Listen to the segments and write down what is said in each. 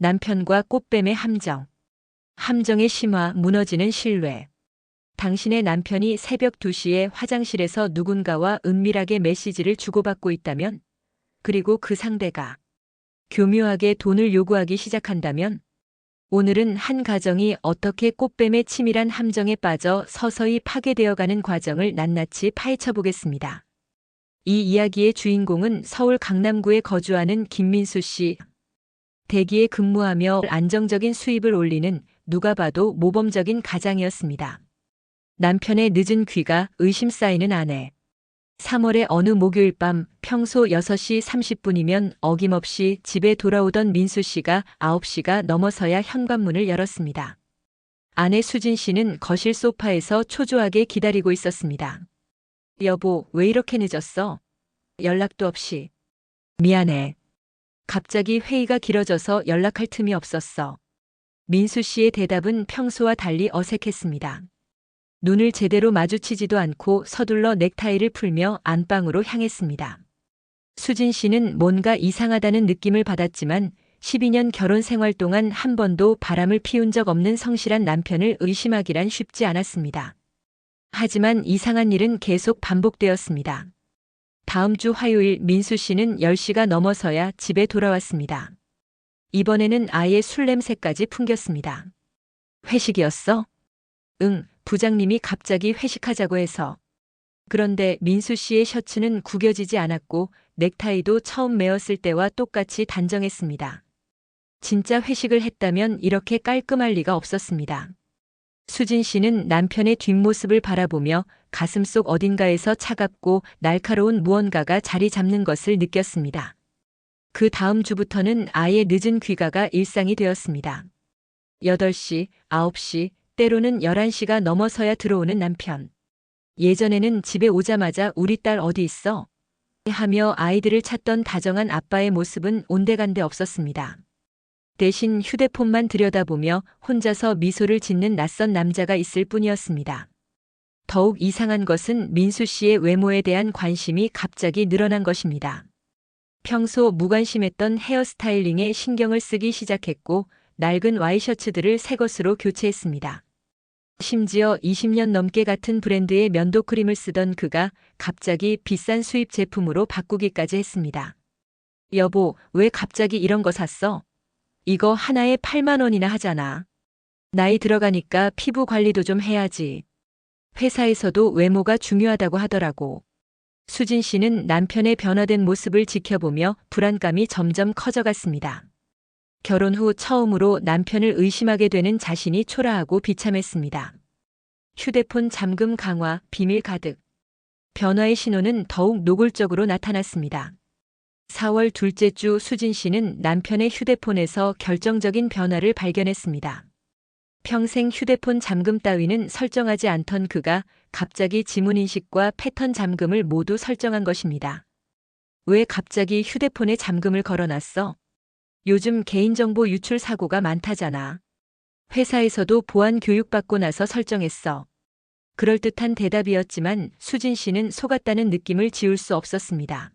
남편과 꽃뱀의 함정. 함정의 심화, 무너지는 신뢰. 당신의 남편이 새벽 2시에 화장실에서 누군가와 은밀하게 메시지를 주고받고 있다면, 그리고 그 상대가 교묘하게 돈을 요구하기 시작한다면, 오늘은 한 가정이 어떻게 꽃뱀의 치밀한 함정에 빠져 서서히 파괴되어가는 과정을 낱낱이 파헤쳐 보겠습니다. 이 이야기의 주인공은 서울 강남구에 거주하는 김민수 씨. 대기에 근무하며 안정적인 수입을 올리는 누가 봐도 모범적인 가장이었습니다. 남편의 늦은 귀가 의심 쌓이는 아내. 3월의 어느 목요일 밤 평소 6시 30분이면 어김없이 집에 돌아오던 민수 씨가 9시가 넘어서야 현관문을 열었습니다. 아내 수진 씨는 거실 소파에서 초조하게 기다리고 있었습니다. 여보, 왜 이렇게 늦었어? 연락도 없이. 미안해. 갑자기 회의가 길어져서 연락할 틈이 없었어. 민수 씨의 대답은 평소와 달리 어색했습니다. 눈을 제대로 마주치지도 않고 서둘러 넥타이를 풀며 안방으로 향했습니다. 수진 씨는 뭔가 이상하다는 느낌을 받았지만 12년 결혼 생활 동안 한 번도 바람을 피운 적 없는 성실한 남편을 의심하기란 쉽지 않았습니다. 하지만 이상한 일은 계속 반복되었습니다. 다음 주 화요일 민수 씨는 10시가 넘어서야 집에 돌아왔습니다. 이번에는 아예 술 냄새까지 풍겼습니다. 회식이었어? 응, 부장님이 갑자기 회식하자고 해서. 그런데 민수 씨의 셔츠는 구겨지지 않았고 넥타이도 처음 매었을 때와 똑같이 단정했습니다. 진짜 회식을 했다면 이렇게 깔끔할 리가 없었습니다. 수진 씨는 남편의 뒷모습을 바라보며 가슴속 어딘가에서 차갑고 날카로운 무언가가 자리 잡는 것을 느꼈습니다. 그 다음 주부터는 아예 늦은 귀가가 일상이 되었습니다. 8시, 9시, 때로는 11시가 넘어서야 들어오는 남편. 예전에는 집에 오자마자 우리 딸 어디 있어? 하며 아이들을 찾던 다정한 아빠의 모습은 온데간데 없었습니다. 대신 휴대폰만 들여다보며 혼자서 미소를 짓는 낯선 남자가 있을 뿐이었습니다. 더욱 이상한 것은 민수 씨의 외모에 대한 관심이 갑자기 늘어난 것입니다. 평소 무관심했던 헤어스타일링에 신경을 쓰기 시작했고 낡은 와이셔츠들을 새 것으로 교체했습니다. 심지어 20년 넘게 같은 브랜드의 면도 크림을 쓰던 그가 갑자기 비싼 수입 제품으로 바꾸기까지 했습니다. 여보, 왜 갑자기 이런 거 샀어? 이거 하나에 8만 원이나 하잖아. 나이 들어가니까 피부 관리도 좀 해야지. 회사에서도 외모가 중요하다고 하더라고. 수진 씨는 남편의 변화된 모습을 지켜보며 불안감이 점점 커져갔습니다. 결혼 후 처음으로 남편을 의심하게 되는 자신이 초라하고 비참했습니다. 휴대폰 잠금 강화, 비밀 가득. 변화의 신호는 더욱 노골적으로 나타났습니다. 4월 둘째 주 수진 씨는 남편의 휴대폰에서 결정적인 변화를 발견했습니다. 평생 휴대폰 잠금 따위는 설정하지 않던 그가 갑자기 지문인식과 패턴 잠금을 모두 설정한 것입니다. 왜 갑자기 휴대폰에 잠금을 걸어놨어? 요즘 개인정보 유출 사고가 많다잖아. 회사에서도 보안 교육받고 나서 설정했어. 그럴듯한 대답이었지만 수진 씨는 속았다는 느낌을 지울 수 없었습니다.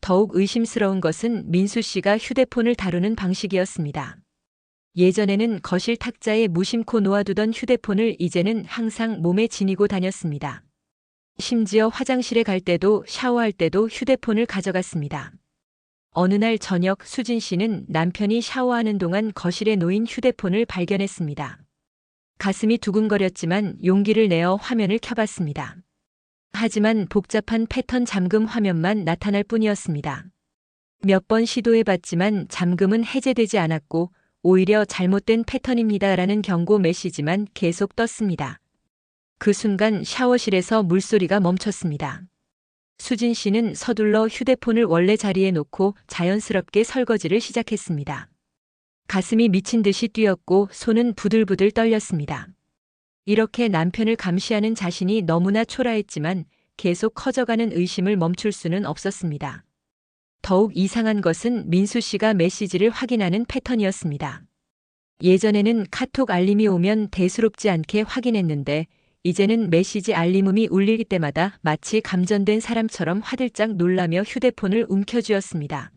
더욱 의심스러운 것은 민수 씨가 휴대폰을 다루는 방식이었습니다. 예전에는 거실 탁자에 무심코 놓아두던 휴대폰을 이제는 항상 몸에 지니고 다녔습니다. 심지어 화장실에 갈 때도 샤워할 때도 휴대폰을 가져갔습니다. 어느 날 저녁 수진 씨는 남편이 샤워하는 동안 거실에 놓인 휴대폰을 발견했습니다. 가슴이 두근거렸지만 용기를 내어 화면을 켜봤습니다. 하지만 복잡한 패턴 잠금 화면만 나타날 뿐이었습니다. 몇 번 시도해봤지만 잠금은 해제되지 않았고 오히려 잘못된 패턴입니다라는 경고 메시지만 계속 떴습니다. 그 순간 샤워실에서 물소리가 멈췄습니다. 수진 씨는 서둘러 휴대폰을 원래 자리에 놓고 자연스럽게 설거지를 시작했습니다. 가슴이 미친 듯이 뛰었고 손은 부들부들 떨렸습니다. 이렇게 남편을 감시하는 자신이 너무나 초라했지만 계속 커져가는 의심을 멈출 수는 없었습니다. 더욱 이상한 것은 민수 씨가 메시지를 확인하는 패턴이었습니다. 예전에는 카톡 알림이 오면 대수롭지 않게 확인했는데 이제는 메시지 알림음이 울릴 때마다 마치 감전된 사람처럼 화들짝 놀라며 휴대폰을 움켜쥐었습니다.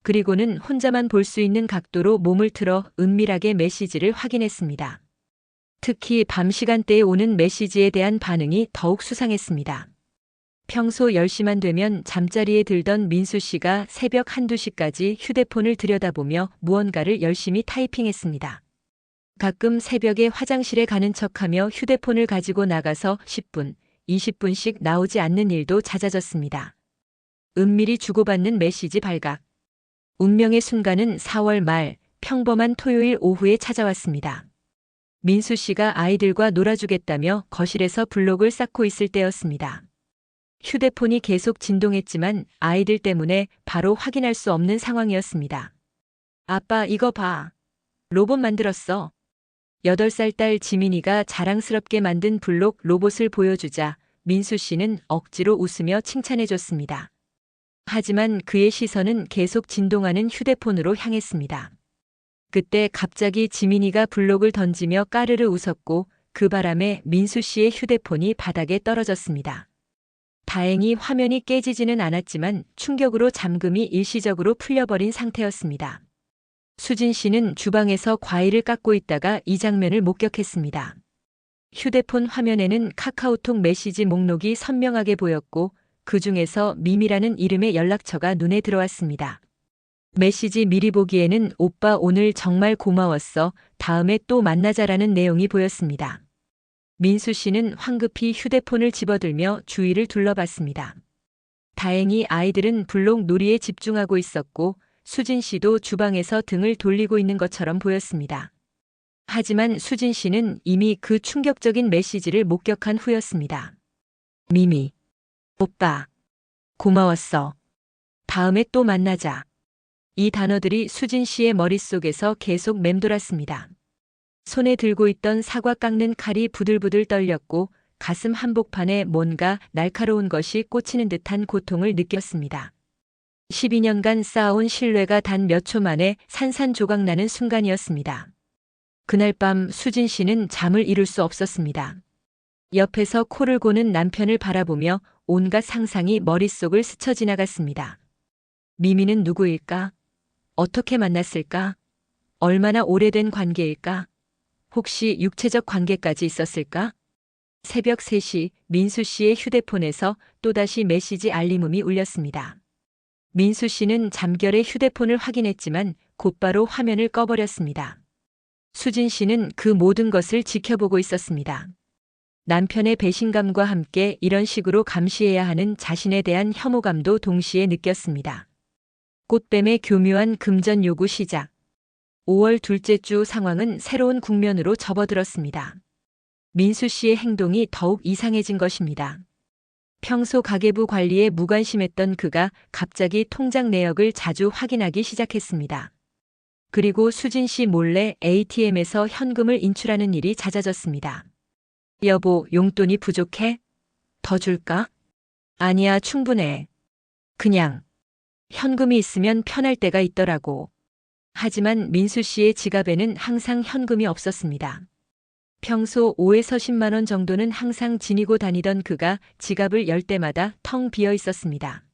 그리고는 혼자만 볼 수 있는 각도로 몸을 틀어 은밀하게 메시지를 확인했습니다. 특히 밤 시간대에 오는 메시지에 대한 반응이 더욱 수상했습니다. 평소 10시만 되면 잠자리에 들던 민수 씨가 새벽 1, 2시까지 휴대폰을 들여다보며 무언가를 열심히 타이핑했습니다. 가끔 새벽에 화장실에 가는 척하며 휴대폰을 가지고 나가서 10분, 20분씩 나오지 않는 일도 잦아졌습니다. 은밀히 주고받는 메시지 발각. 운명의 순간은 4월 말 평범한 토요일 오후에 찾아왔습니다. 민수 씨가 아이들과 놀아주겠다며 거실에서 블록을 쌓고 있을 때였습니다. 휴대폰이 계속 진동했지만 아이들 때문에 바로 확인할 수 없는 상황이었습니다. 아빠 이거 봐. 로봇 만들었어. 8살 딸 지민이가 자랑스럽게 만든 블록 로봇을 보여주자 민수 씨는 억지로 웃으며 칭찬해줬습니다. 하지만 그의 시선은 계속 진동하는 휴대폰으로 향했습니다. 그때 갑자기 지민이가 블록을 던지며 까르르 웃었고 그 바람에 민수 씨의 휴대폰이 바닥에 떨어졌습니다. 다행히 화면이 깨지지는 않았지만 충격으로 잠금이 일시적으로 풀려버린 상태였습니다. 수진 씨는 주방에서 과일을 깎고 있다가 이 장면을 목격했습니다. 휴대폰 화면에는 카카오톡 메시지 목록이 선명하게 보였고 그 중에서 미미라는 이름의 연락처가 눈에 들어왔습니다. 메시지 미리 보기에는 오빠 오늘 정말 고마웠어. 다음에 또 만나자라는 내용이 보였습니다. 민수 씨는 황급히 휴대폰을 집어들며 주위를 둘러봤습니다. 다행히 아이들은 블록 놀이에 집중하고 있었고 수진 씨도 주방에서 등을 돌리고 있는 것처럼 보였습니다. 하지만 수진 씨는 이미 그 충격적인 메시지를 목격한 후였습니다. 미미. 오빠. 고마웠어. 다음에 또 만나자. 이 단어들이 수진 씨의 머릿속에서 계속 맴돌았습니다. 손에 들고 있던 사과 깎는 칼이 부들부들 떨렸고 가슴 한복판에 뭔가 날카로운 것이 꽂히는 듯한 고통을 느꼈습니다. 12년간 쌓아온 신뢰가 단 몇 초 만에 산산조각나는 순간이었습니다. 그날 밤 수진 씨는 잠을 이룰 수 없었습니다. 옆에서 코를 고는 남편을 바라보며 온갖 상상이 머릿속을 스쳐 지나갔습니다. 미미는 누구일까? 어떻게 만났을까? 얼마나 오래된 관계일까? 혹시 육체적 관계까지 있었을까? 새벽 3시 민수 씨의 휴대폰에서 또다시 메시지 알림음이 울렸습니다. 민수 씨는 잠결에 휴대폰을 확인했지만 곧바로 화면을 꺼버렸습니다. 수진 씨는 그 모든 것을 지켜보고 있었습니다. 남편의 배신감과 함께 이런 식으로 감시해야 하는 자신에 대한 혐오감도 동시에 느꼈습니다. 꽃뱀의 교묘한 금전 요구 시작. 5월 둘째 주 상황은 새로운 국면으로 접어들었습니다. 민수 씨의 행동이 더욱 이상해진 것입니다. 평소 가계부 관리에 무관심했던 그가 갑자기 통장 내역을 자주 확인하기 시작했습니다. 그리고 수진 씨 몰래 ATM에서 현금을 인출하는 일이 잦아졌습니다. 여보, 용돈이 부족해? 더 줄까? 아니야, 충분해. 그냥 현금이 있으면 편할 때가 있더라고. 하지만 민수 씨의 지갑에는 항상 현금이 없었습니다. 평소 5에서 10만 원 정도는 항상 지니고 다니던 그가 지갑을 열 때마다 텅 비어 있었습니다.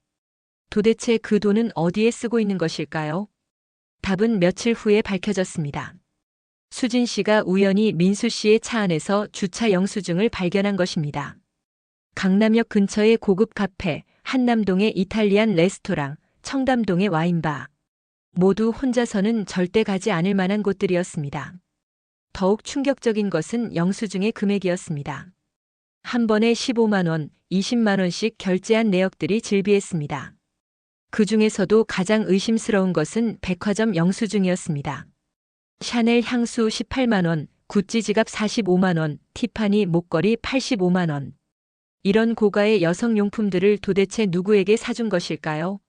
도대체 그 돈은 어디에 쓰고 있는 것일까요? 답은 며칠 후에 밝혀졌습니다. 수진 씨가 우연히 민수 씨의 차 안에서 주차 영수증을 발견한 것입니다. 강남역 근처의 고급 카페, 한남동의 이탈리안 레스토랑, 청담동의 와인바. 모두 혼자서는 절대 가지 않을 만한 곳들이었습니다. 더욱 충격적인 것은 영수증의 금액이었습니다. 한 번에 15만 원, 20만 원씩 결제한 내역들이 즐비했습니다. 그 중에서도 가장 의심스러운 것은 백화점 영수증이었습니다. 샤넬 향수 18만 원, 구찌 지갑 45만 원, 티파니 목걸이 85만 원. 이런 고가의 여성용품들을 도대체 누구에게 사준 것일까요?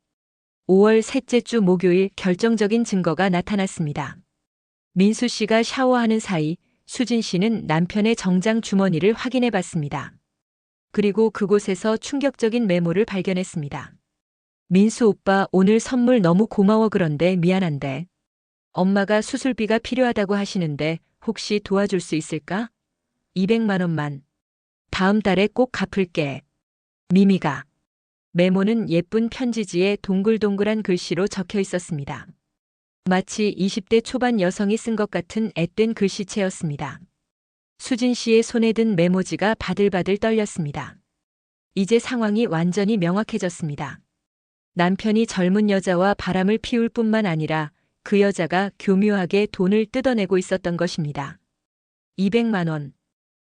5월 셋째 주 목요일 결정적인 증거가 나타났습니다. 민수 씨가 샤워하는 사이 수진 씨는 남편의 정장 주머니를 확인해 봤습니다. 그리고 그곳에서 충격적인 메모를 발견했습니다. 민수 오빠 오늘 선물 너무 고마워. 그런데 미안한데 엄마가 수술비가 필요하다고 하시는데 혹시 도와줄 수 있을까? 200만 원만. 다음 달에 꼭 갚을게. 미미가. 메모는 예쁜 편지지에 동글동글한 글씨로 적혀 있었습니다. 마치 20대 초반 여성이 쓴 것 같은 앳된 글씨체였습니다. 수진 씨의 손에 든 메모지가 바들바들 떨렸습니다. 이제 상황이 완전히 명확해졌습니다. 남편이 젊은 여자와 바람을 피울 뿐만 아니라 그 여자가 교묘하게 돈을 뜯어내고 있었던 것입니다. 200만 원.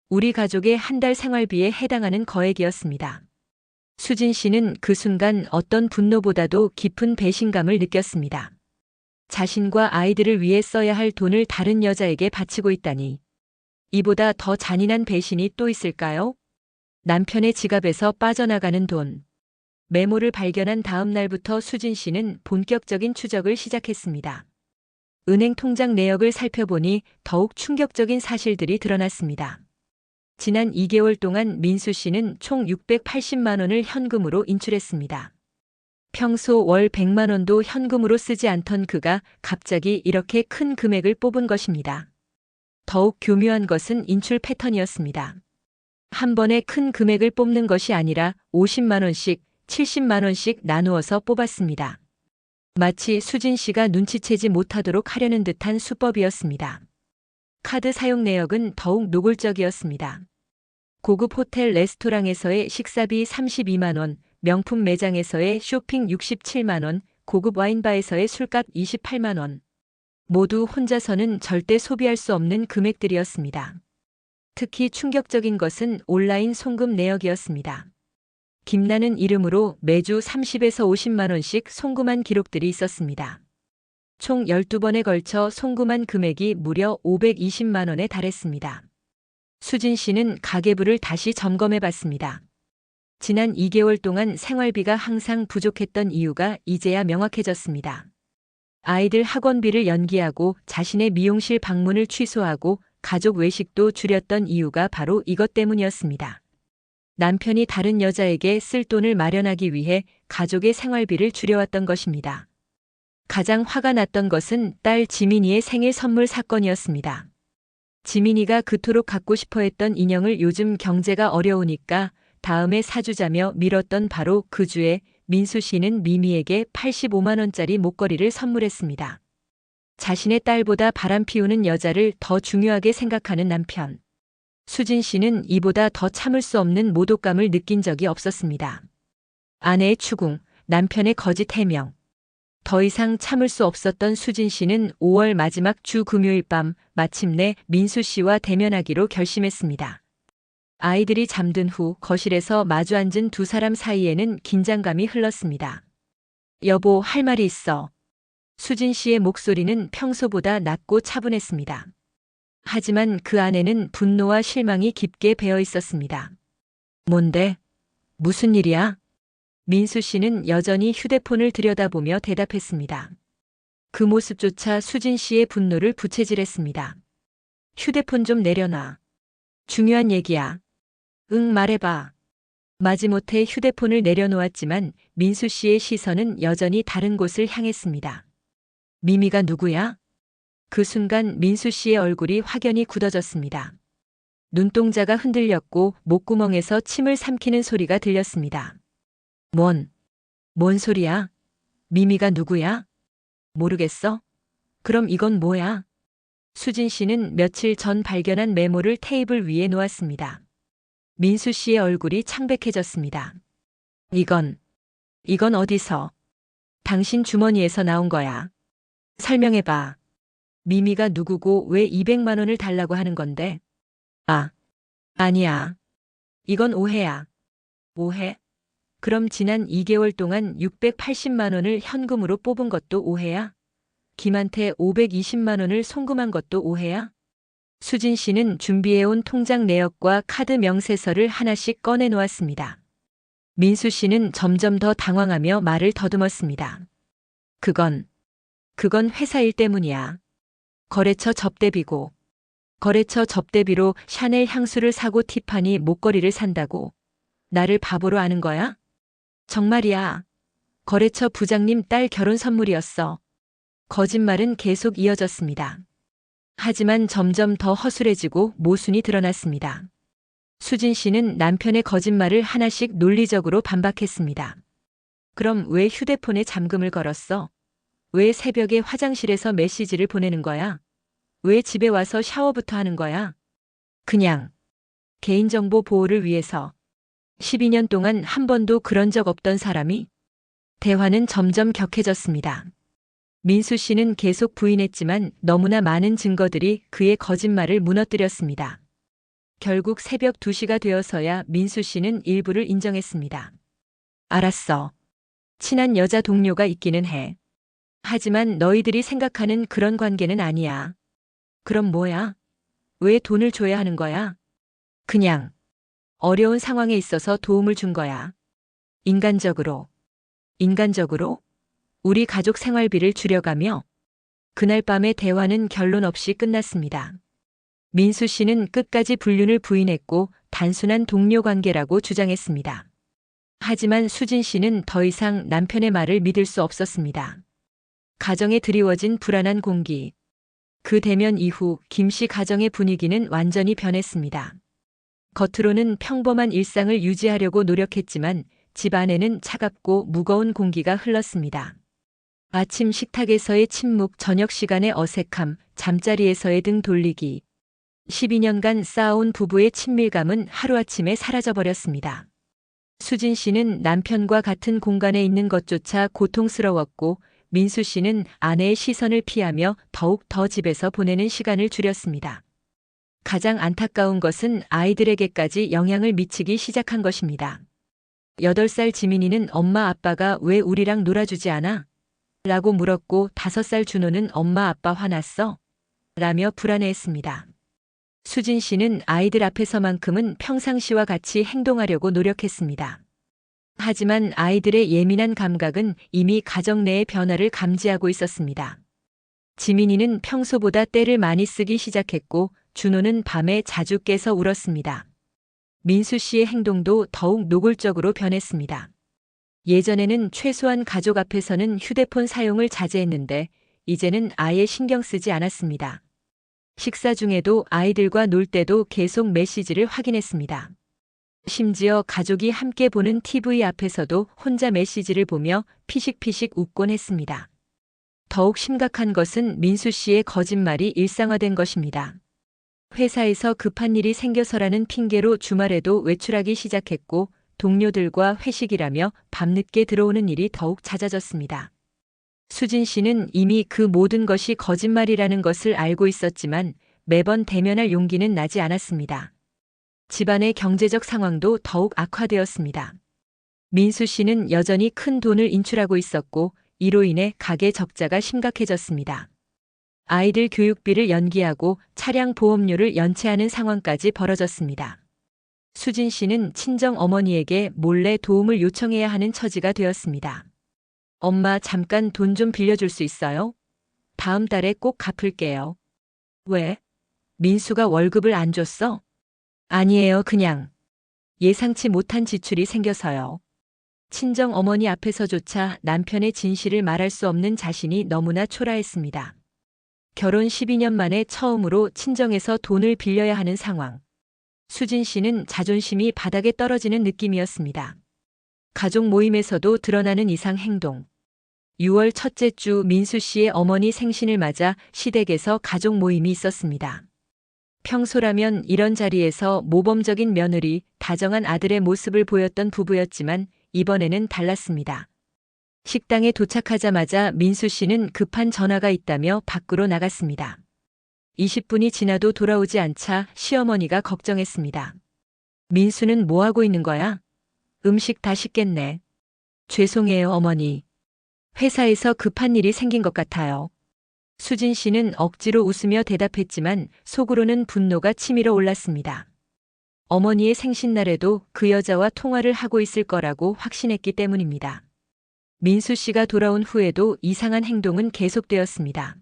우리 가족의 한 달 생활비에 해당하는 거액이었습니다. 수진 씨는 그 순간 어떤 분노보다도 깊은 배신감을 느꼈습니다. 자신과 아이들을 위해 써야 할 돈을 다른 여자에게 바치고 있다니. 이보다 더 잔인한 배신이 또 있을까요? 남편의 지갑에서 빠져나가는 돈. 메모를 발견한 다음 날부터 수진 씨는 본격적인 추적을 시작했습니다. 은행 통장 내역을 살펴보니 더욱 충격적인 사실들이 드러났습니다. 지난 2개월 동안 민수 씨는 총 680만 원을 현금으로 인출했습니다. 평소 월 100만 원도 현금으로 쓰지 않던 그가 갑자기 이렇게 큰 금액을 뽑은 것입니다. 더욱 교묘한 것은 인출 패턴이었습니다. 한 번에 큰 금액을 뽑는 것이 아니라 50만 원씩, 70만 원씩 나누어서 뽑았습니다. 마치 수진 씨가 눈치채지 못하도록 하려는 듯한 수법이었습니다. 카드 사용 내역은 더욱 노골적이었습니다. 고급 호텔 레스토랑에서의 식사비 32만 원, 명품 매장에서의 쇼핑 67만 원, 고급 와인바에서의 술값 28만 원. 모두 혼자서는 절대 소비할 수 없는 금액들이었습니다. 특히 충격적인 것은 온라인 송금 내역이었습니다. 김나는 이름으로 매주 30에서 50만 원씩 송금한 기록들이 있었습니다. 총 12번에 걸쳐 송금한 금액이 무려 520만 원에 달했습니다. 수진 씨는 가계부를 다시 점검해 봤습니다. 지난 2개월 동안 생활비가 항상 부족했던 이유가 이제야 명확해졌습니다. 아이들 학원비를 연기하고 자신의 미용실 방문을 취소하고 가족 외식도 줄였던 이유가 바로 이것 때문이었습니다. 남편이 다른 여자에게 쓸 돈을 마련하기 위해 가족의 생활비를 줄여왔던 것입니다. 가장 화가 났던 것은 딸 지민이의 생일 선물 사건이었습니다. 지민이가 그토록 갖고 싶어 했던 인형을 요즘 경제가 어려우니까 다음에 사주자며 미뤘던 바로 그 주에 민수 씨는 미미에게 85만 원짜리 목걸이를 선물했습니다. 자신의 딸보다 바람 피우는 여자를 더 중요하게 생각하는 남편. 수진 씨는 이보다 더 참을 수 없는 모독감을 느낀 적이 없었습니다. 아내의 추궁, 남편의 거짓 해명. 더 이상 참을 수 없었던 수진 씨는 5월 마지막 주 금요일 밤 마침내 민수 씨와 대면하기로 결심했습니다. 아이들이 잠든 후 거실에서 마주 앉은 두 사람 사이에는 긴장감이 흘렀습니다. 여보, 할 말이 있어. 수진 씨의 목소리는 평소보다 낮고 차분했습니다. 하지만 그 안에는 분노와 실망이 깊게 배어 있었습니다. 뭔데? 무슨 일이야? 민수 씨는 여전히 휴대폰을 들여다보며 대답했습니다. 그 모습조차 수진 씨의 분노를 부채질했습니다. 휴대폰 좀 내려놔. 중요한 얘기야. 응, 말해봐. 마지못해 휴대폰을 내려놓았지만 민수 씨의 시선은 여전히 다른 곳을 향했습니다. 미미가 누구야? 그 순간 민수 씨의 얼굴이 확연히 굳어졌습니다. 눈동자가 흔들렸고 목구멍에서 침을 삼키는 소리가 들렸습니다. 뭔 소리야? 미미가 누구야? 모르겠어? 그럼 이건 뭐야? 수진 씨는 며칠 전 발견한 메모를 테이블 위에 놓았습니다. 민수 씨의 얼굴이 창백해졌습니다. 이건 어디서? 당신 주머니에서 나온 거야. 설명해봐. 미미가 누구고 왜 200만 원을 달라고 하는 건데? 아니야. 이건 오해야. 오해? 그럼 지난 2개월 동안 680만 원을 현금으로 뽑은 것도 오해야? 김한테 520만 원을 송금한 것도 오해야? 수진 씨는 준비해온 통장 내역과 카드 명세서를 하나씩 꺼내 놓았습니다. 민수 씨는 점점 더 당황하며 말을 더듬었습니다. 그건 회사 일 때문이야. 거래처 접대비고. 거래처 접대비로 샤넬 향수를 사고 티파니 목걸이를 산다고. 나를 바보로 아는 거야? 정말이야. 거래처 부장님 딸 결혼 선물이었어. 거짓말은 계속 이어졌습니다. 하지만 점점 더 허술해지고 모순이 드러났습니다. 수진 씨는 남편의 거짓말을 하나씩 논리적으로 반박했습니다. 그럼 왜 휴대폰에 잠금을 걸었어? 왜 새벽에 화장실에서 메시지를 보내는 거야? 왜 집에 와서 샤워부터 하는 거야? 그냥 개인정보 보호를 위해서 12년 동안 한 번도 그런 적 없던 사람이. 대화는 점점 격해졌습니다. 민수 씨는 계속 부인했지만 너무나 많은 증거들이 그의 거짓말을 무너뜨렸습니다. 결국 새벽 2시가 되어서야 민수 씨는 일부를 인정했습니다. 알았어. 친한 여자 동료가 있기는 해. 하지만 너희들이 생각하는 그런 관계는 아니야. 그럼 뭐야? 왜 돈을 줘야 하는 거야? 그냥 어려운 상황에 있어서 도움을 준 거야. 인간적으로. 인간적으로? 우리 가족 생활비를 줄여가며. 그날 밤의 대화는 결론 없이 끝났습니다. 민수 씨는 끝까지 불륜을 부인했고 단순한 동료 관계라고 주장했습니다. 하지만 수진 씨는 더 이상 남편의 말을 믿을 수 없었습니다. 가정에 드리워진 불안한 공기. 그 대면 이후 김 씨 가정의 분위기는 완전히 변했습니다. 겉으로는 평범한 일상을 유지하려고 노력했지만 집 안에는 차갑고 무거운 공기가 흘렀습니다. 아침 식탁에서의 침묵, 저녁 시간의 어색함, 잠자리에서의 등 돌리기. 12년간 쌓아온 부부의 친밀감은 하루아침에 사라져버렸습니다. 수진 씨는 남편과 같은 공간에 있는 것조차 고통스러웠고 민수 씨는 아내의 시선을 피하며 더욱 더 집에서 보내는 시간을 줄였습니다. 가장 안타까운 것은 아이들에게까지 영향을 미치기 시작한 것입니다. 8살 지민이는 엄마 아빠가 왜 우리랑 놀아주지 않아? 라고 물었고 5살 준호는 엄마 아빠 화났어? 라며 불안해했습니다. 수진 씨는 아이들 앞에서만큼은 평상시와 같이 행동하려고 노력했습니다. 하지만 아이들의 예민한 감각은 이미 가정 내의 변화를 감지하고 있었습니다. 지민이는 평소보다 떼를 많이 쓰기 시작했고 준호는 밤에 자주 깨서 울었습니다. 민수 씨의 행동도 더욱 노골적으로 변했습니다. 예전에는 최소한 가족 앞에서는 휴대폰 사용을 자제했는데 이제는 아예 신경 쓰지 않았습니다. 식사 중에도 아이들과 놀 때도 계속 메시지를 확인했습니다. 심지어 가족이 함께 보는 TV 앞에서도 혼자 메시지를 보며 피식피식 웃곤 했습니다. 더욱 심각한 것은 민수 씨의 거짓말이 일상화된 것입니다. 회사에서 급한 일이 생겨서라는 핑계로 주말에도 외출하기 시작했고 동료들과 회식이라며 밤늦게 들어오는 일이 더욱 잦아졌습니다. 수진 씨는 이미 그 모든 것이 거짓말이라는 것을 알고 있었지만 매번 대면할 용기는 나지 않았습니다. 집안의 경제적 상황도 더욱 악화되었습니다. 민수 씨는 여전히 큰 돈을 인출하고 있었고 이로 인해 가계 적자가 심각해졌습니다. 아이들 교육비를 연기하고 차량 보험료를 연체하는 상황까지 벌어졌습니다. 수진 씨는 친정 어머니에게 몰래 도움을 요청해야 하는 처지가 되었습니다. 엄마 잠깐 돈 좀 빌려줄 수 있어요? 다음 달에 꼭 갚을게요. 왜? 민수가 월급을 안 줬어? 아니에요, 그냥. 예상치 못한 지출이 생겨서요. 친정 어머니 앞에서조차 남편의 진실을 말할 수 없는 자신이 너무나 초라했습니다. 결혼 12년 만에 처음으로 친정에서 돈을 빌려야 하는 상황. 수진 씨는 자존심이 바닥에 떨어지는 느낌이었습니다. 가족 모임에서도 드러나는 이상 행동. 6월 첫째 주 민수 씨의 어머니 생신을 맞아 시댁에서 가족 모임이 있었습니다. 평소라면 이런 자리에서 모범적인 며느리, 다정한 아들의 모습을 보였던 부부였지만 이번에는 달랐습니다. 식당에 도착하자마자 민수 씨는 급한 전화가 있다며 밖으로 나갔습니다. 20분이 지나도 돌아오지 않자 시어머니가 걱정했습니다. 민수는 뭐 하고 있는 거야? 음식 다 식겠네. 죄송해요, 어머니. 회사에서 급한 일이 생긴 것 같아요. 수진 씨는 억지로 웃으며 대답했지만 속으로는 분노가 치밀어 올랐습니다. 어머니의 생신날에도 그 여자와 통화를 하고 있을 거라고 확신했기 때문입니다. 민수 씨가 돌아온 후에도 이상한 행동은 계속되었습니다.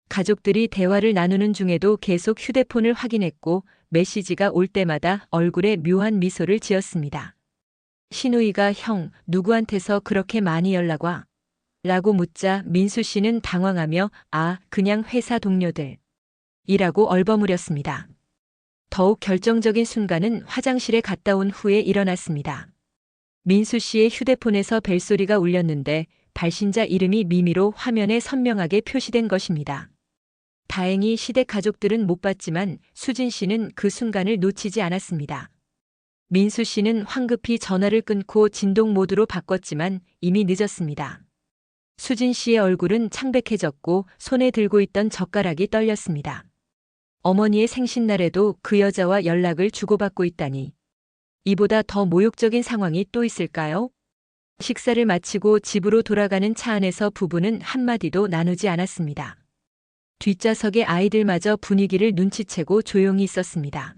가족들이 대화를 나누는 중에도 계속 휴대폰을 확인했고 메시지가 올 때마다 얼굴에 묘한 미소를 지었습니다. 신우이가 형, 누구한테서 그렇게 많이 연락 와? 라고 묻자 민수 씨는 당황하며 그냥 회사 동료들. 이라고 얼버무렸습니다. 더욱 결정적인 순간은 화장실에 갔다 온 후에 일어났습니다. 민수 씨의 휴대폰에서 벨소리가 울렸는데 발신자 이름이 미미로 화면에 선명하게 표시된 것입니다. 다행히 시댁 가족들은 못 봤지만 수진 씨는 그 순간을 놓치지 않았습니다. 민수 씨는 황급히 전화를 끊고 진동 모드로 바꿨지만 이미 늦었습니다. 수진 씨의 얼굴은 창백해졌고 손에 들고 있던 젓가락이 떨렸습니다. 어머니의 생신날에도 그 여자와 연락을 주고받고 있다니. 이보다 더 모욕적인 상황이 또 있을까요? 식사를 마치고 집으로 돌아가는 차 안에서 부부는 한마디도 나누지 않았습니다. 뒷좌석의 아이들마저 분위기를 눈치채고 조용히 있었습니다.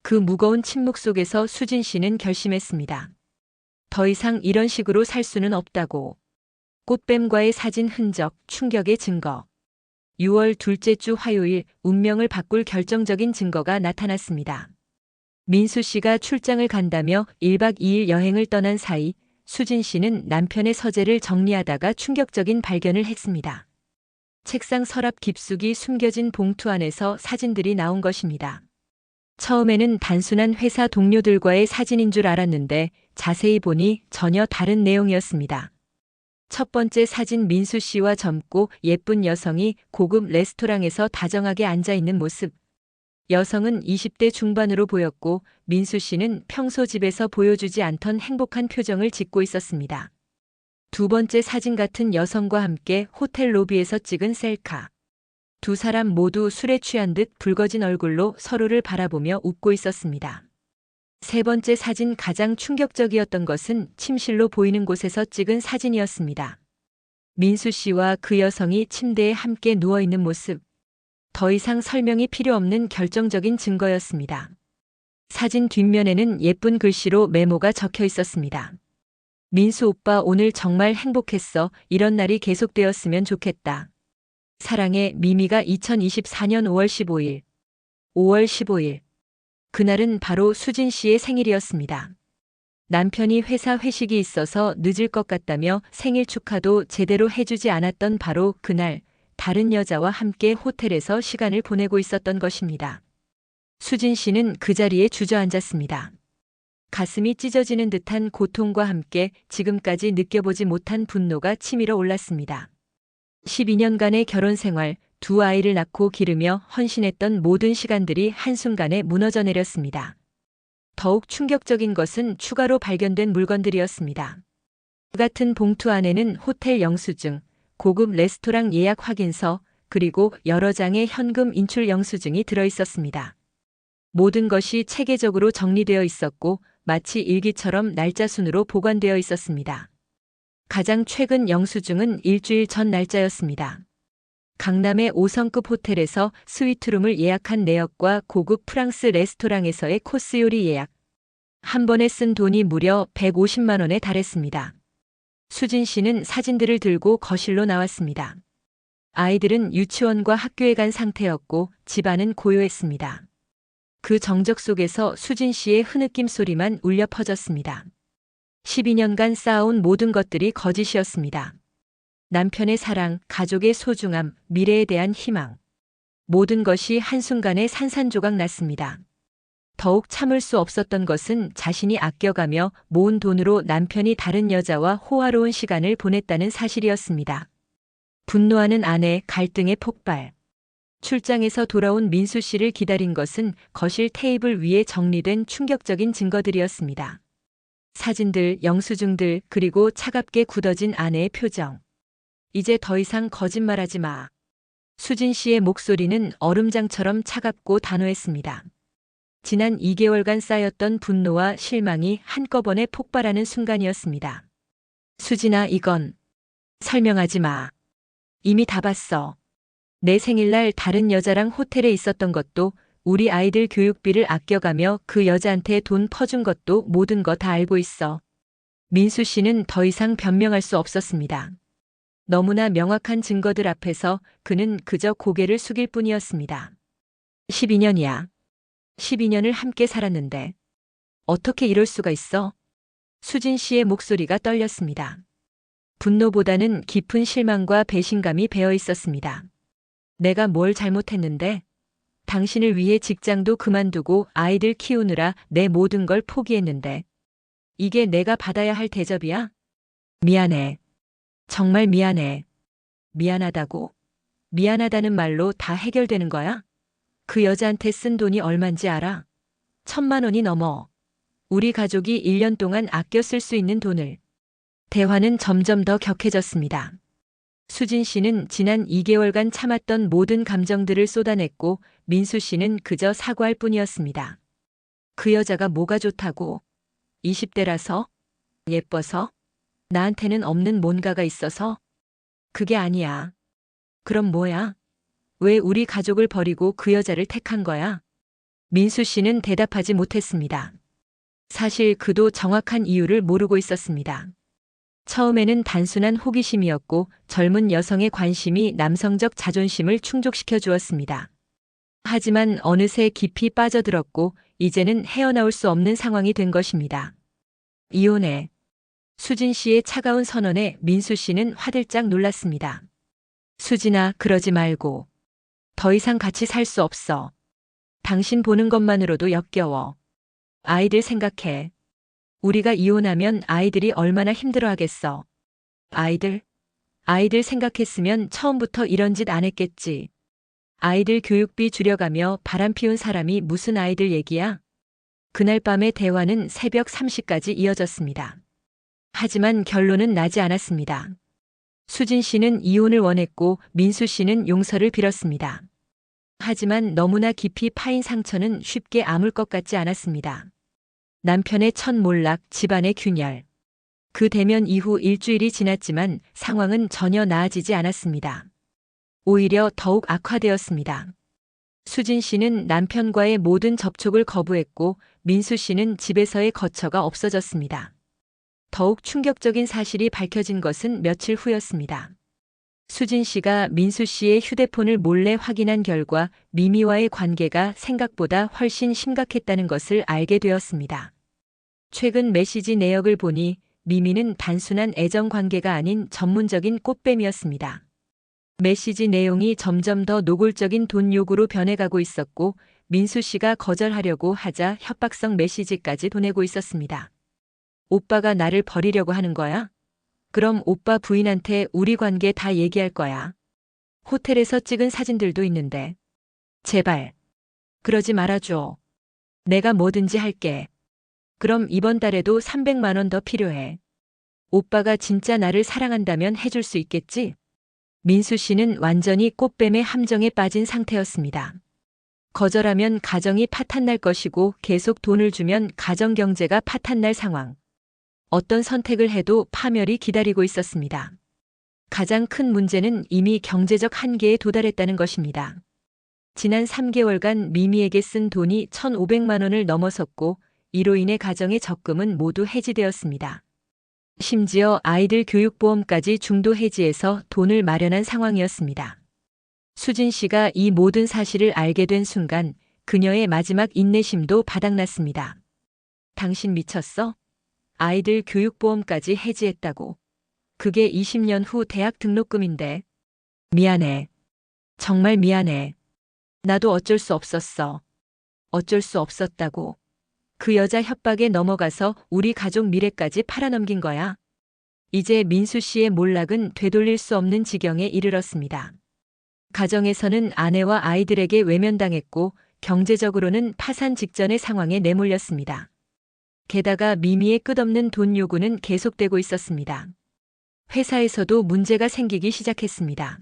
그 무거운 침묵 속에서 수진 씨는 결심했습니다. 더 이상 이런 식으로 살 수는 없다고. 꽃뱀과의 사진 흔적, 충격의 증거. 6월 둘째 주 화요일 운명을 바꿀 결정적인 증거가 나타났습니다. 민수 씨가 출장을 간다며 1박 2일 여행을 떠난 사이 수진 씨는 남편의 서재를 정리하다가 충격적인 발견을 했습니다. 책상 서랍 깊숙이 숨겨진 봉투 안에서 사진들이 나온 것입니다. 처음에는 단순한 회사 동료들과의 사진인 줄 알았는데 자세히 보니 전혀 다른 내용이었습니다. 첫 번째 사진, 민수 씨와 젊고 예쁜 여성이 고급 레스토랑에서 다정하게 앉아 있는 모습. 여성은 20대 중반으로 보였고 민수 씨는 평소 집에서 보여주지 않던 행복한 표정을 짓고 있었습니다. 두 번째 사진, 같은 여성과 함께 호텔 로비에서 찍은 셀카. 두 사람 모두 술에 취한 듯 붉어진 얼굴로 서로를 바라보며 웃고 있었습니다. 세 번째 사진, 가장 충격적이었던 것은 침실로 보이는 곳에서 찍은 사진이었습니다. 민수 씨와 그 여성이 침대에 함께 누워 있는 모습. 더 이상 설명이 필요 없는 결정적인 증거였습니다. 사진 뒷면에는 예쁜 글씨로 메모가 적혀 있었습니다. 민수 오빠, 오늘 정말 행복했어. 이런 날이 계속되었으면 좋겠다. 사랑해, 미미가. 2024년 5월 15일. 5월 15일. 그날은 바로 수진 씨의 생일이었습니다. 남편이 회사 회식이 있어서 늦을 것 같다며 생일 축하도 제대로 해주지 않았던 바로 그날, 다른 여자와 함께 호텔에서 시간을 보내고 있었던 것입니다. 수진 씨는 그 자리에 주저앉았습니다. 가슴이 찢어지는 듯한 고통과 함께 지금까지 느껴보지 못한 분노가 치밀어 올랐습니다. 12년간의 결혼 생활, 두 아이를 낳고 기르며 헌신했던 모든 시간들이 한순간에 무너져 내렸습니다. 더욱 충격적인 것은 추가로 발견된 물건들이었습니다. 그 같은 봉투 안에는 호텔 영수증, 고급 레스토랑 예약 확인서, 그리고 여러 장의 현금 인출 영수증이 들어있었습니다. 모든 것이 체계적으로 정리되어 있었고 마치 일기처럼 날짜 순으로 보관되어 있었습니다. 가장 최근 영수증은 일주일 전 날짜였습니다. 강남의 5성급 호텔에서 스위트룸을 예약한 내역과 고급 프랑스 레스토랑에서의 코스 요리 예약. 한 번에 쓴 돈이 무려 150만 원에 달했습니다. 수진 씨는 사진들을 들고 거실로 나왔습니다. 아이들은 유치원과 학교에 간 상태였고 집안은 고요했습니다. 그 정적 속에서 수진 씨의 흐느낌 소리만 울려 퍼졌습니다. 12년간 쌓아온 모든 것들이 거짓이었습니다. 남편의 사랑, 가족의 소중함, 미래에 대한 희망. 모든 것이 한순간에 산산조각 났습니다. 더욱 참을 수 없었던 것은 자신이 아껴가며 모은 돈으로 남편이 다른 여자와 호화로운 시간을 보냈다는 사실이었습니다. 분노하는 아내, 갈등의 폭발. 출장에서 돌아온 민수 씨를 기다린 것은 거실 테이블 위에 정리된 충격적인 증거들이었습니다. 사진들, 영수증들, 그리고 차갑게 굳어진 아내의 표정. 이제 더 이상 거짓말하지 마. 수진 씨의 목소리는 얼음장처럼 차갑고 단호했습니다. 지난 2개월간 쌓였던 분노와 실망이 한꺼번에 폭발하는 순간이었습니다. 수진아, 이건 설명하지 마. 이미 다 봤어. 내 생일날 다른 여자랑 호텔에 있었던 것도, 우리 아이들 교육비를 아껴가며 그 여자한테 돈 퍼준 것도 모든 거 다 알고 있어. 민수 씨는 더 이상 변명할 수 없었습니다. 너무나 명확한 증거들 앞에서 그는 그저 고개를 숙일 뿐이었습니다. 12년이야. 12년을 함께 살았는데 어떻게 이럴 수가 있어? 수진 씨의 목소리가 떨렸습니다. 분노보다는 깊은 실망과 배신감이 배어 있었습니다. 내가 뭘 잘못했는데? 당신을 위해 직장도 그만두고 아이들 키우느라 내 모든 걸 포기했는데. 이게 내가 받아야 할 대접이야? 미안해. 정말 미안해. 미안하다고? 미안하다는 말로 다 해결되는 거야? 그 여자한테 쓴 돈이 얼만지 알아? 1,000만 원이 넘어. 우리 가족이 1년 동안 아껴 쓸 수 있는 돈을. 대화는 점점 더 격해졌습니다. 수진 씨는 지난 2개월간 참았던 모든 감정들을 쏟아냈고 민수 씨는 그저 사과할 뿐이었습니다. 그 여자가 뭐가 좋다고? 20대라서? 예뻐서? 나한테는 없는 뭔가가 있어서? 그게 아니야. 그럼 뭐야? 왜 우리 가족을 버리고 그 여자를 택한 거야? 민수 씨는 대답하지 못했습니다. 사실 그도 정확한 이유를 모르고 있었습니다. 처음에는 단순한 호기심이었고 젊은 여성의 관심이 남성적 자존심을 충족시켜 주었습니다. 하지만 어느새 깊이 빠져들었고 이제는 헤어나올 수 없는 상황이 된 것입니다. 이혼해. 수진 씨의 차가운 선언에 민수 씨는 화들짝 놀랐습니다. 수진아, 그러지 말고. 더 이상 같이 살 수 없어. 당신 보는 것만으로도 역겨워. 아이들 생각해. 우리가 이혼하면 아이들이 얼마나 힘들어하겠어. 아이들 생각했으면 처음부터 이런 짓 안 했겠지. 아이들 교육비 줄여가며 바람 피운 사람이 무슨 아이들 얘기야? 그날 밤의 대화는 새벽 3시까지 이어졌습니다. 하지만 결론은 나지 않았습니다. 수진 씨는 이혼을 원했고 민수 씨는 용서를 빌었습니다. 하지만 너무나 깊이 파인 상처는 쉽게 아물 것 같지 않았습니다. 남편의 첫 몰락, 집안의 균열. 그 대면 이후 일주일이 지났지만 상황은 전혀 나아지지 않았습니다. 오히려 더욱 악화되었습니다. 수진 씨는 남편과의 모든 접촉을 거부했고 민수 씨는 집에서의 거처가 없어졌습니다. 더욱 충격적인 사실이 밝혀진 것은 며칠 후였습니다. 수진 씨가 민수 씨의 휴대폰을 몰래 확인한 결과 미미와의 관계가 생각보다 훨씬 심각했다는 것을 알게 되었습니다. 최근 메시지 내역을 보니 미미는 단순한 애정 관계가 아닌 전문적인 꽃뱀이었습니다. 메시지 내용이 점점 더 노골적인 돈 요구로 변해가고 있었고 민수 씨가 거절하려고 하자 협박성 메시지까지 보내고 있었습니다. 오빠가 나를 버리려고 하는 거야? 그럼 오빠 부인한테 우리 관계 다 얘기할 거야. 호텔에서 찍은 사진들도 있는데. 제발. 그러지 말아줘. 내가 뭐든지 할게. 그럼 이번 달에도 300만 원 더 필요해. 오빠가 진짜 나를 사랑한다면 해줄 수 있겠지? 민수 씨는 완전히 꽃뱀의 함정에 빠진 상태였습니다. 거절하면 가정이 파탄날 것이고 계속 돈을 주면 가정 경제가 파탄날 상황. 어떤 선택을 해도 파멸이 기다리고 있었습니다. 가장 큰 문제는 이미 경제적 한계에 도달했다는 것입니다. 지난 3개월간 미미에게 쓴 돈이 1,500만 원을 넘어섰고 이로 인해 가정의 적금은 모두 해지되었습니다. 심지어 아이들 교육보험까지 중도 해지해서 돈을 마련한 상황이었습니다. 수진 씨가 이 모든 사실을 알게 된 순간 그녀의 마지막 인내심도 바닥났습니다. 당신 미쳤어? 아이들 교육보험까지 해지했다고. 그게 20년 후 대학 등록금인데. 미안해. 정말 미안해. 나도 어쩔 수 없었어. 어쩔 수 없었다고. 그 여자 협박에 넘어가서 우리 가족 미래까지 팔아넘긴 거야. 이제 민수 씨의 몰락은 되돌릴 수 없는 지경에 이르렀습니다. 가정에서는 아내와 아이들에게 외면당했고 경제적으로는 파산 직전의 상황에 내몰렸습니다. 게다가 미미의 끝없는 돈 요구는 계속되고 있었습니다. 회사에서도 문제가 생기기 시작했습니다.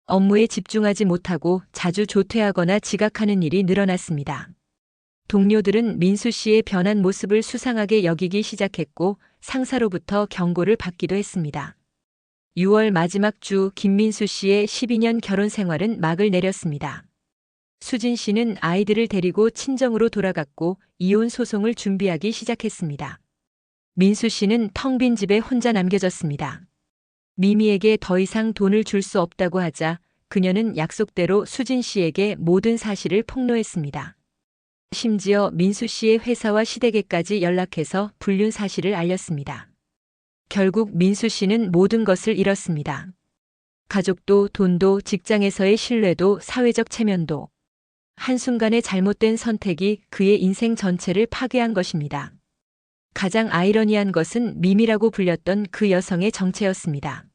업무에 집중하지 못하고 자주 조퇴하거나 지각하는 일이 늘어났습니다. 동료들은 민수 씨의 변한 모습을 수상하게 여기기 시작했고 상사로부터 경고를 받기도 했습니다. 6월 마지막 주 김민수 씨의 12년 결혼 생활은 막을 내렸습니다. 수진 씨는 아이들을 데리고 친정으로 돌아갔고 이혼 소송을 준비하기 시작했습니다. 민수 씨는 텅 빈 집에 혼자 남겨졌습니다. 미미에게 더 이상 돈을 줄 수 없다고 하자 그녀는 약속대로 수진 씨에게 모든 사실을 폭로했습니다. 심지어 민수 씨의 회사와 시댁에까지 연락해서 불륜 사실을 알렸습니다. 결국 민수 씨는 모든 것을 잃었습니다. 가족도 돈도 직장에서의 신뢰도 사회적 체면도. 한순간의 잘못된 선택이 그의 인생 전체를 파괴한 것입니다. 가장 아이러니한 것은 미미라고 불렸던 그 여성의 정체였습니다.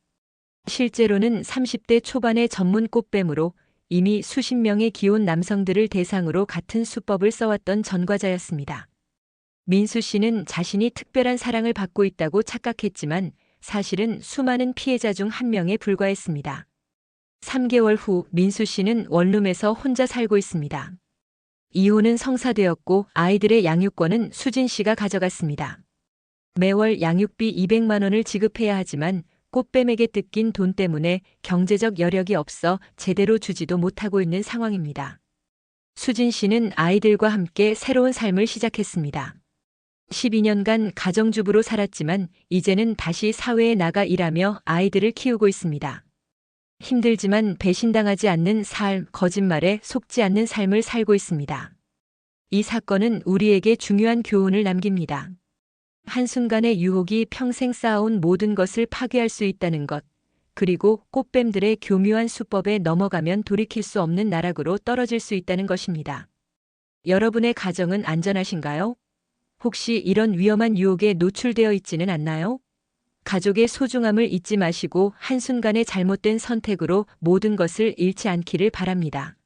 실제로는 30대 초반의 전문 꽃뱀으로 이미 수십 명의 기혼 남성들을 대상으로 같은 수법을 써왔던 전과자였습니다. 민수 씨는 자신이 특별한 사랑을 받고 있다고 착각했지만 사실은 수많은 피해자 중 한 명에 불과했습니다. 3개월 후 민수 씨는 원룸에서 혼자 살고 있습니다. 이혼은 성사되었고 아이들의 양육권은 수진 씨가 가져갔습니다. 매월 양육비 200만 원을 지급해야 하지만 꽃뱀에게 뜯긴 돈 때문에 경제적 여력이 없어 제대로 주지도 못하고 있는 상황입니다. 수진 씨는 아이들과 함께 새로운 삶을 시작했습니다. 12년간 가정주부로 살았지만 이제는 다시 사회에 나가 일하며 아이들을 키우고 있습니다. 힘들지만 배신당하지 않는 삶, 거짓말에 속지 않는 삶을 살고 있습니다. 이 사건은 우리에게 중요한 교훈을 남깁니다. 한순간의 유혹이 평생 쌓아온 모든 것을 파괴할 수 있다는 것, 그리고 꽃뱀들의 교묘한 수법에 넘어가면 돌이킬 수 없는 나락으로 떨어질 수 있다는 것입니다. 여러분의 가정은 안전하신가요? 혹시 이런 위험한 유혹에 노출되어 있지는 않나요? 가족의 소중함을 잊지 마시고 한순간의 잘못된 선택으로 모든 것을 잃지 않기를 바랍니다.